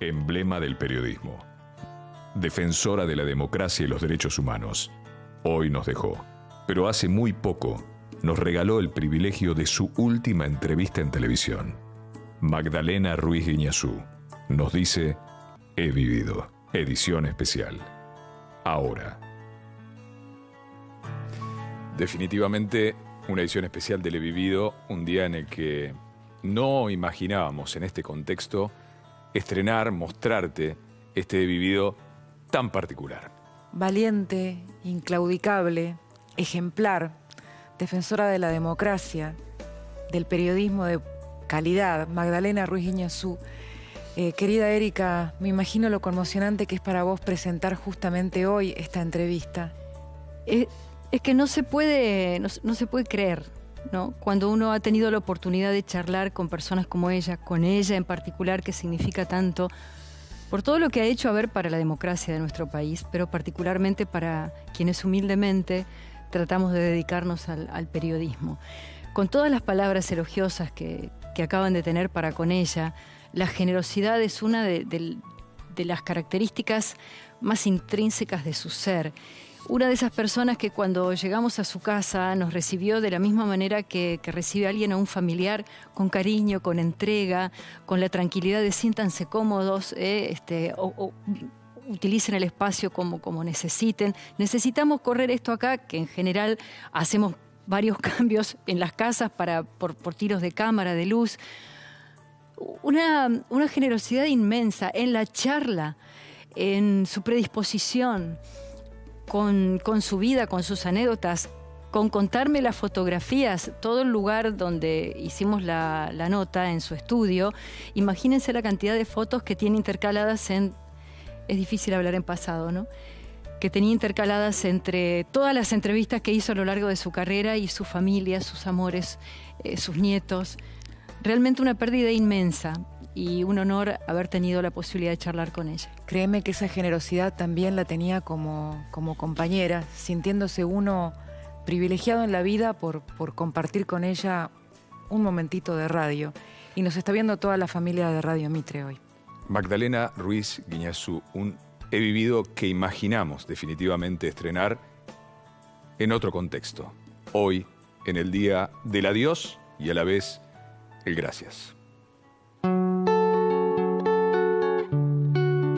emblema del periodismo, defensora de la democracia y los derechos humanos. Hoy nos dejó, pero hace muy poco nos regaló el privilegio de su última entrevista en televisión. Magdalena Ruiz Guiñazú nos dice: he vivido. Edición especial. Ahora. Definitivamente una edición especial del He Vivido, un día en el que no imaginábamos en este contexto estrenar, mostrarte este He Vivido tan particular. Valiente, inclaudicable, ejemplar, defensora de la democracia, del periodismo de calidad, Magdalena Ruiz Guiñazú. Querida Erika, me imagino lo conmocionante que es para vos presentar justamente hoy esta entrevista. Es que no se puede creer, ¿no? Cuando uno ha tenido la oportunidad de charlar con personas como ella, con ella en particular, que significa tanto, por todo lo que ha hecho a ver para la democracia de nuestro país, pero particularmente para quienes humildemente tratamos de dedicarnos al periodismo. Con todas las palabras elogiosas que acaban de tener para con ella, la generosidad es una de las características más intrínsecas de su ser. Una de esas personas que cuando llegamos a su casa nos recibió de la misma manera que recibe a alguien, a un familiar, con cariño, con entrega, con la tranquilidad de siéntanse cómodos, o utilicen el espacio como necesiten. Necesitamos correr esto acá, que en general hacemos varios cambios en las casas por tiros de cámara, de luz. Una generosidad inmensa en la charla, en su predisposición, con su vida, con sus anécdotas, con contarme las fotografías, todo el lugar donde hicimos la nota en su estudio. Imagínense la cantidad de fotos que tiene intercaladas es difícil hablar en pasado, ¿no? Que tenía intercaladas entre todas las entrevistas que hizo a lo largo de su carrera y su familia, sus amores, sus nietos. Realmente una pérdida inmensa y un honor haber tenido la posibilidad de charlar con ella. Créeme que esa generosidad también la tenía como compañera, sintiéndose uno privilegiado en la vida por compartir con ella un momentito de radio. Y nos está viendo toda la familia de Radio Mitre hoy. Magdalena Ruiz Guiñazú, un He Vivido que imaginamos definitivamente estrenar en otro contexto. Hoy, en el día del adiós y a la vez el gracias.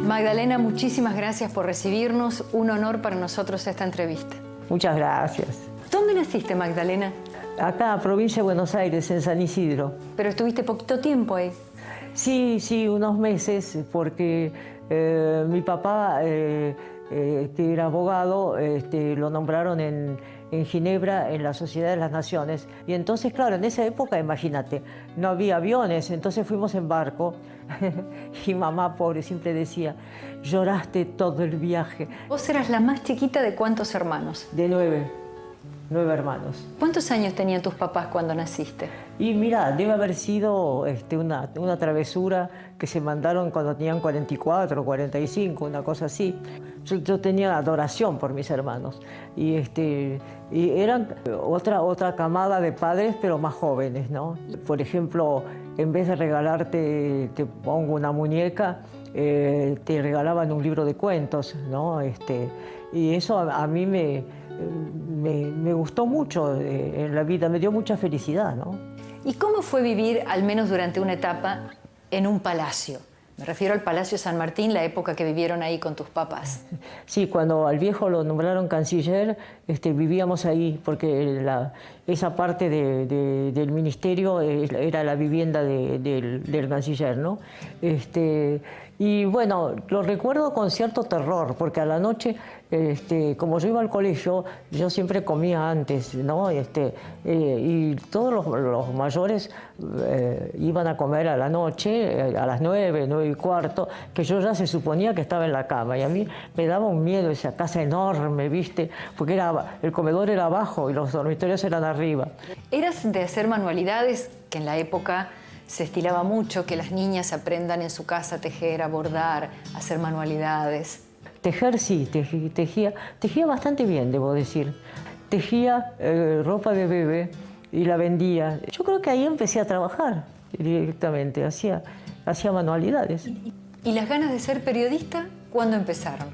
Magdalena, muchísimas gracias por recibirnos. Un honor para nosotros esta entrevista. Muchas gracias. ¿Dónde naciste, Magdalena? Acá, provincia de Buenos Aires, en San Isidro. Pero estuviste poquito tiempo ahí. Sí, unos meses, porque mi papá, que era abogado, lo nombraron en Ginebra, en la Sociedad de las Naciones. Y entonces, claro, en esa época, imagínate, no había aviones, entonces fuimos en barco. Y mamá, pobre, siempre decía: lloraste todo el viaje. Vos eras la más chiquita de ¿cuántos hermanos? De 9 hermanos. ¿Cuántos años tenían tus papás cuando naciste? Y mira, debe haber sido una travesura que se mandaron cuando tenían 44, 45, una cosa así. Yo tenía adoración por mis hermanos. Y eran otra camada de padres, pero más jóvenes, ¿no? Por ejemplo, en vez de regalarte, te pongo una muñeca, te regalaban un libro de cuentos, ¿no? Y eso a mí me gustó mucho en la vida, me dio mucha felicidad, ¿no? ¿Y cómo fue vivir, al menos durante una etapa, en un palacio? Me refiero al Palacio San Martín, la época que vivieron ahí con tus papás. Sí, cuando al viejo lo nombraron canciller, vivíamos ahí, porque esa parte del ministerio era la vivienda del canciller, ¿no? Y bueno, lo recuerdo con cierto terror, porque a la noche, como yo iba al colegio, yo siempre comía antes, ¿no? Y todos los mayores iban a comer a la noche, a las 9:15, que yo ya se suponía que estaba en la cama. Y a mí me daba un miedo esa casa enorme, ¿viste? Porque el comedor era abajo y los dormitorios eran arriba. ¿Eras de hacer manualidades, que en la época se estilaba mucho que las niñas aprendan en su casa a tejer, a bordar, a hacer manualidades? Tejer sí, tejía bastante bien, debo decir. Tejía ropa de bebé y la vendía. Yo creo que ahí empecé a trabajar directamente, hacía manualidades. ¿Y las ganas de ser periodista cuándo empezaron?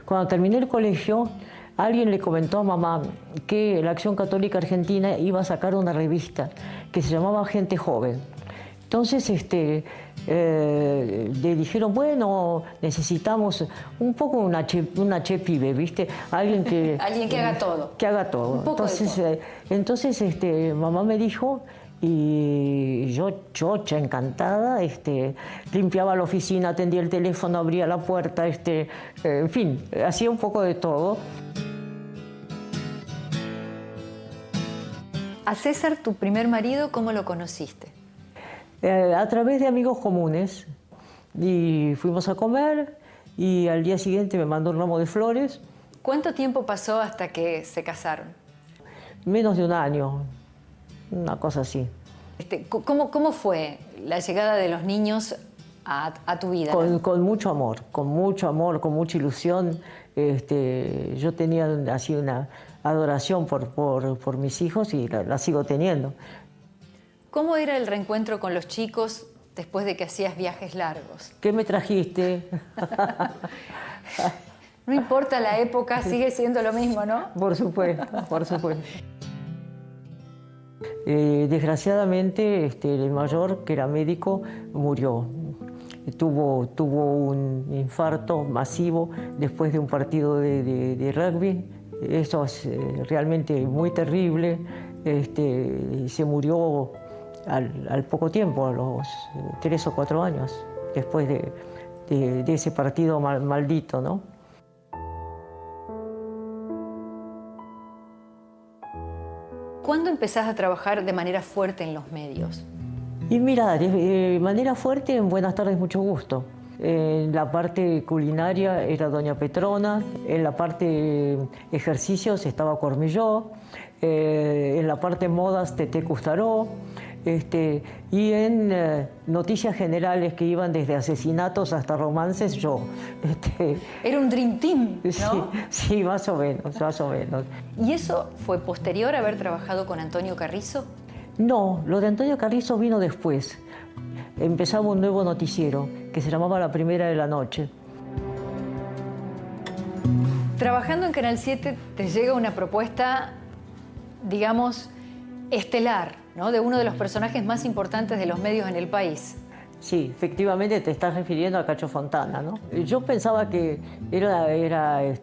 Cuando terminé el colegio, alguien le comentó a mamá que la Acción Católica Argentina iba a sacar una revista que se llamaba Gente Joven. Entonces le dijeron, bueno, necesitamos un poco una che pibe, ¿viste? Alguien que haga todo. Que haga todo. Un poco entonces mamá me dijo, y yo, chocha, encantada, limpiaba la oficina, atendía el teléfono, abría la puerta, en fin, hacía un poco de todo. A César, tu primer marido, ¿cómo lo conociste? A través de amigos comunes. Y fuimos a comer y al día siguiente me mandó un ramo de flores. ¿Cuánto tiempo pasó hasta que se casaron? Menos de un año, una cosa así. ¿Cómo fue la llegada de los niños a tu vida? Con mucho amor, con mucha ilusión. Yo tenía así una adoración por mis hijos y la sigo teniendo. ¿Cómo era el reencuentro con los chicos después de que hacías viajes largos? ¿Qué me trajiste? No importa la época, sigue siendo lo mismo, ¿no? Por supuesto, por supuesto. Desgraciadamente, el mayor, que era médico, murió. Tuvo un infarto masivo después de un partido de rugby. Eso es realmente muy terrible. Se murió al poco tiempo, a los 3 o 4 años, después de ese partido maldito, ¿no? ¿Cuándo empezás a trabajar de manera fuerte en los medios? Y mira, de manera fuerte en Buenas tardes, mucho gusto. En la parte culinaria era Doña Petrona, en la parte ejercicios estaba Cormilló, en la parte modas Teté Custaró, y en noticias generales que iban desde asesinatos hasta romances, yo. Era un dream team, ¿no? Sí, más o menos, más o menos. ¿Y eso fue posterior a haber trabajado con Antonio Carrizo? No, lo de Antonio Carrizo vino después. Empezaba un nuevo noticiero que se llamaba La Primera de la Noche. Trabajando en Canal 7 te llega una propuesta, digamos, estelar, ¿no? De uno de los personajes más importantes de los medios en el país. Sí, efectivamente te estás refiriendo a Cacho Fontana, ¿no? Yo pensaba que era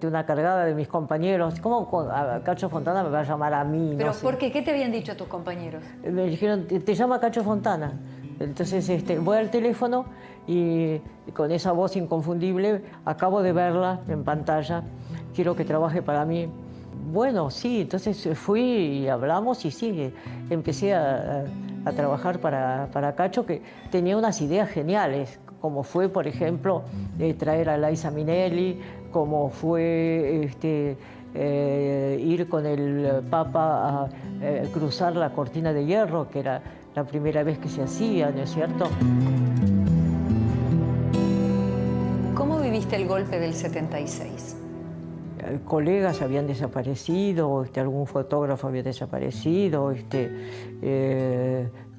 una cargada de mis compañeros. ¿Cómo a Cacho Fontana me va a llamar a mí? ¿Pero no sé. por qué? ¿Qué te habían dicho tus compañeros? Me dijeron, te llama Cacho Fontana. Entonces voy al teléfono y con esa voz inconfundible, acabo de verla en pantalla, quiero que trabaje para mí. Bueno, sí, entonces fui y hablamos y sí, empecé a trabajar para Cacho, que tenía unas ideas geniales, como fue, por ejemplo, traer a Liza Minnelli, como fue ir con el Papa a cruzar la cortina de hierro, que era la primera vez que se hacía, ¿no es cierto? ¿Cómo viviste el golpe del 76? Colegas habían desaparecido, algún fotógrafo había desaparecido,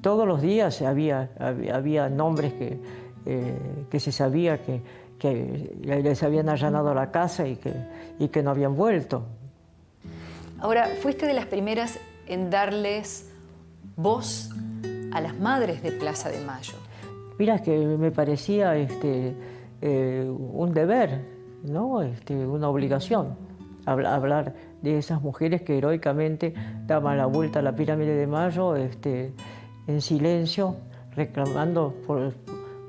todos los días había nombres que se sabía que les habían allanado la casa y que no habían vuelto. Ahora, fuiste de las primeras en darles voz a las madres de Plaza de Mayo. Mira, que me parecía un deber, ¿no? Una obligación, hablar de esas mujeres que heroicamente daban la vuelta a la pirámide de Mayo en silencio, reclamando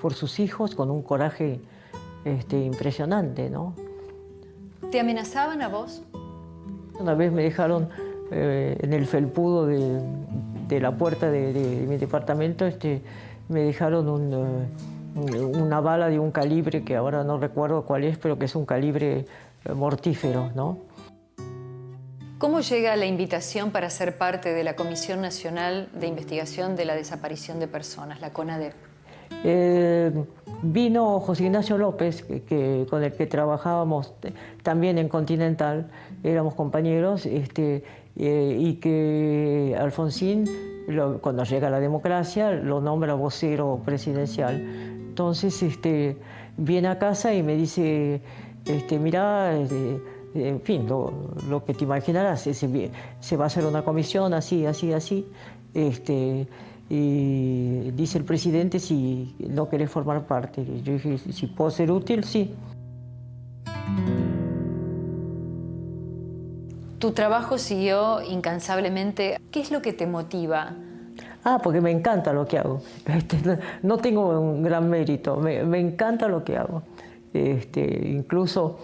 por sus hijos con un coraje impresionante, ¿no? ¿Te amenazaban a vos? Una vez me dejaron en el felpudo de la puerta de mi departamento, me dejaron una bala de un calibre que ahora no recuerdo cuál es, pero que es un calibre mortífero, ¿no? ¿Cómo llega la invitación para ser parte de la Comisión Nacional de Investigación de la Desaparición de Personas, la CONADEP? Vino José Ignacio López, con el que trabajábamos también en Continental, éramos compañeros, y que Alfonsín, cuando llega la democracia, lo nombra vocero presidencial Entonces viene a casa y me dice, mirá, en fin, lo que te imaginarás, se va a hacer una comisión así, así, así. Y dice el presidente si no querés formar parte. Y yo dije, si puedo ser útil, sí. Tu trabajo siguió incansablemente. ¿Qué es lo que te motiva? Porque me encanta lo que hago. No tengo un gran mérito, me encanta lo que hago. Incluso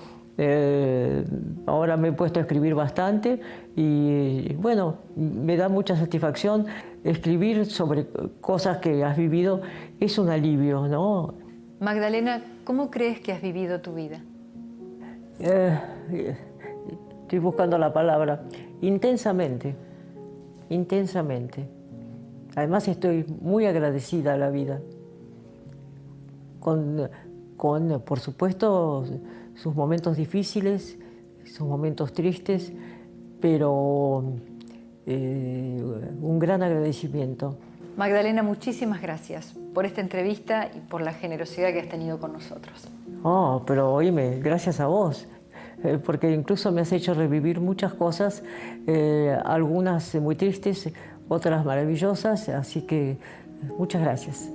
ahora me he puesto a escribir bastante y bueno, me da mucha satisfacción. Escribir sobre cosas que has vivido es un alivio, ¿no? Magdalena, ¿cómo crees que has vivido tu vida? Estoy buscando la palabra. Intensamente, intensamente. Además estoy muy agradecida a la vida. Con, por supuesto, sus momentos difíciles, sus momentos tristes, pero un gran agradecimiento. Magdalena, muchísimas gracias por esta entrevista y por la generosidad que has tenido con nosotros. Pero oíme, gracias a vos, porque incluso me has hecho revivir muchas cosas, algunas muy tristes, otras maravillosas, así que muchas gracias.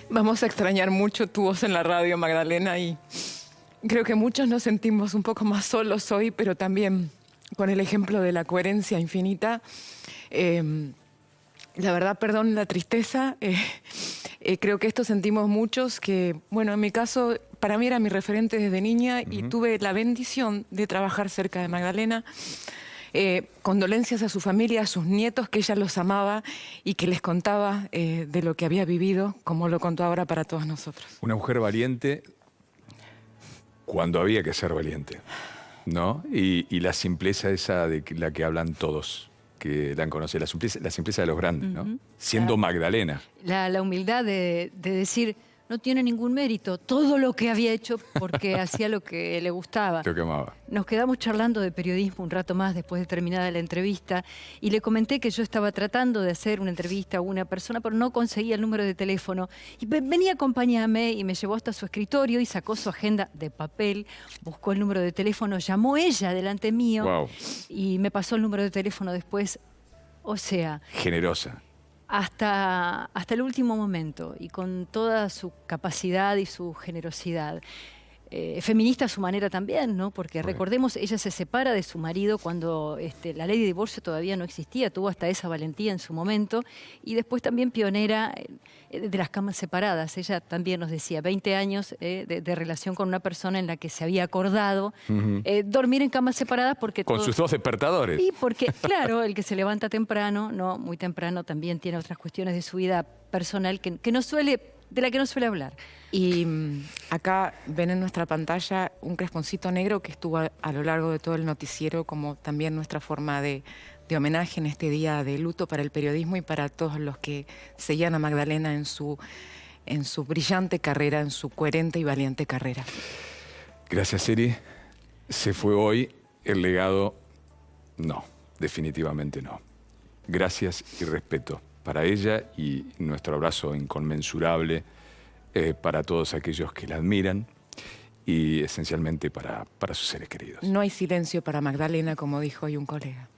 Vamos a extrañar mucho tu voz en la radio, Magdalena, y creo que muchos nos sentimos un poco más solos hoy, pero también con el ejemplo de la coherencia infinita. La verdad, perdón la tristeza, creo que esto sentimos muchos, que, bueno, en mi caso, para mí era mi referente desde niña y tuve la bendición de trabajar cerca de Magdalena. Condolencias a su familia, a sus nietos, que ella los amaba y que les contaba de lo que había vivido, como lo contó ahora para todos nosotros. Una mujer valiente cuando había que ser valiente, ¿no? Y la simpleza esa de la que hablan todos, que la han conocido, la simpleza de los grandes, ¿no? Siendo Magdalena. La humildad de decir, no tiene ningún mérito, todo lo que había hecho porque hacía lo que le gustaba. Lo que amaba. Nos quedamos charlando de periodismo un rato más después de terminada la entrevista y le comenté que yo estaba tratando de hacer una entrevista a una persona, pero no conseguía el número de teléfono. Y venía, acompáñame, y me llevó hasta su escritorio y sacó su agenda de papel, buscó el número de teléfono, llamó ella delante mío y me pasó el número de teléfono después. O sea... Generosa. Hasta el último momento y con toda su capacidad y su generosidad. Feminista a su manera también, ¿no? Porque recordemos, ella se separa de su marido cuando la ley de divorcio todavía no existía, tuvo hasta esa valentía en su momento, y después también pionera de las camas separadas. Ella también nos decía, 20 años de relación con una persona en la que se había acordado dormir en camas separadas porque... Con sus dos despertadores. Sí, porque claro, el que se levanta temprano, no muy temprano, también tiene otras cuestiones de su vida personal que no suele... de la que no suele hablar. Y acá ven en nuestra pantalla un cresponcito negro que estuvo a lo largo de todo el noticiero, como también nuestra forma de homenaje en este día de luto para el periodismo y para todos los que seguían a Magdalena en su brillante carrera, en su coherente y valiente carrera. Gracias, Eri. Se fue hoy el legado. No, definitivamente no. Gracias y respeto para ella y nuestro abrazo inconmensurable para todos aquellos que la admiran y esencialmente para sus seres queridos. No hay silencio para Magdalena, como dijo hoy un colega.